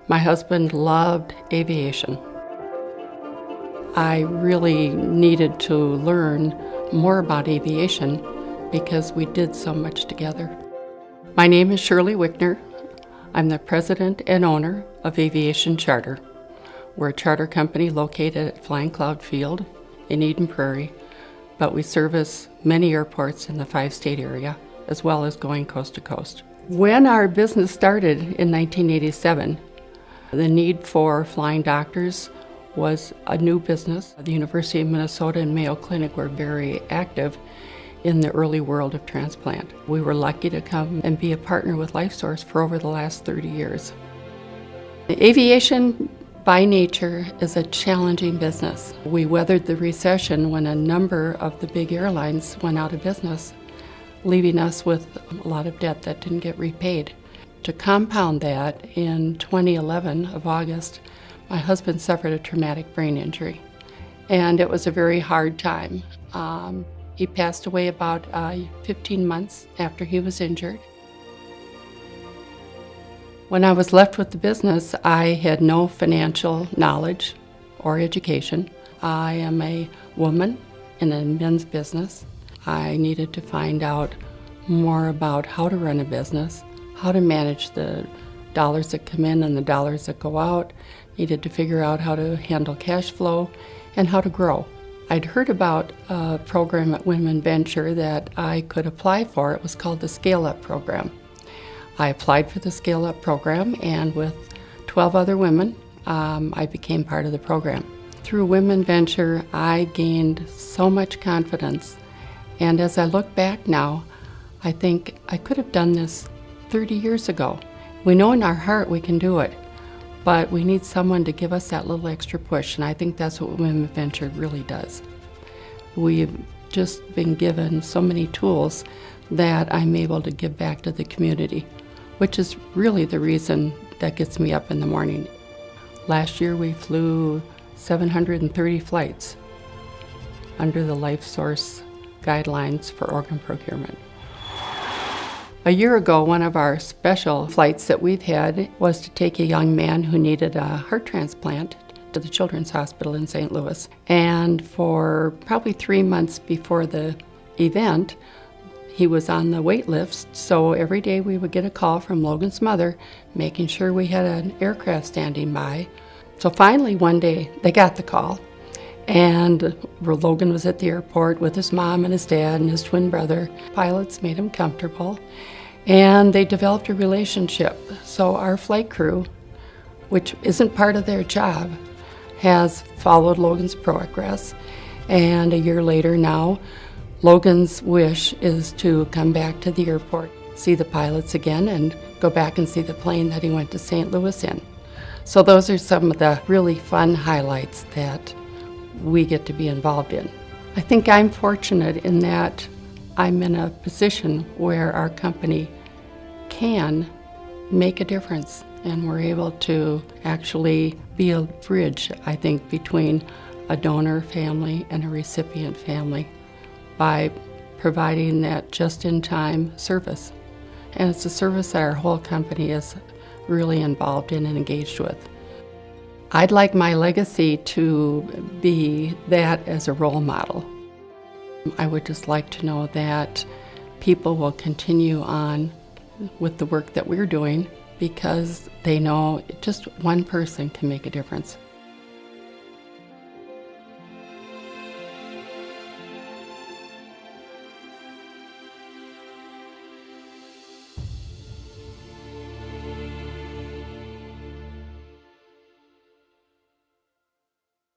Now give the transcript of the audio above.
My husband loved aviation. I really needed to learn more about aviation because we did so much together. My name is Shirley Wikner. I'm the president and owner of Aviation Charter. We're a charter company located at Flying Cloud Field in Eden Prairie, but we service many airports in the 5-state area, as well as going coast to coast. When our business started in 1987, the need for flying doctors was a new business. The University of Minnesota and Mayo Clinic were very active in the early world of transplant. We were lucky to come and be a partner with LifeSource for over the last 30 years. Aviation, by nature, is a challenging business. We weathered the recession when a number of the big airlines went out of business, leaving us with a lot of debt that didn't get repaid. To compound that, in 2011 of August, my husband suffered a traumatic brain injury, and it was a very hard time. He passed away about 15 months after he was injured. When I was left with the business, I had no financial knowledge or education. I am a woman in a men's business. I needed to find out more about how to run a business, how to manage the dollars that come in and the dollars that go out, needed to figure out how to handle cash flow and how to grow. I'd heard about a program at WomenVenture that I could apply for. It was called the Scale Up program. I applied for the Scale Up program, and with 12 other women, I became part of the program. Through WomenVenture, I gained so much confidence, and as I look back now, I think I could have done this 30 years ago. We know in our heart we can do it, but we need someone to give us that little extra push, and I think that's what WomenVenture really does. We've just been given so many tools that I'm able to give back to the community, which is really the reason that gets me up in the morning. Last year we flew 730 flights under the LifeSource guidelines for organ procurement. A year ago, one of our special flights that we've had was to take a young man who needed a heart transplant to the Children's Hospital in St. Louis. And for probably 3 months before the event, he was on the wait list, so every day we would get a call from Logan's mother, making sure we had an aircraft standing by. So finally one day they got the call, and Logan was at the airport with his mom and his dad and his twin brother. Pilots made him comfortable, and they developed a relationship. So our flight crew, which isn't part of their job, has followed Logan's progress, and a year later now, Logan's wish is to come back to the airport, see the pilots again, and go back and see the plane that he went to St. Louis in. So those are some of the really fun highlights that we get to be involved in. I think I'm fortunate in that I'm in a position where our company can make a difference, and we're able to actually be a bridge, I think, between a donor family and a recipient family by providing that just-in-time service. And it's a service that our whole company is really involved in and engaged with. I'd like my legacy to be that as a role model. I would just like to know that people will continue on with the work that we're doing because they know just one person can make a difference.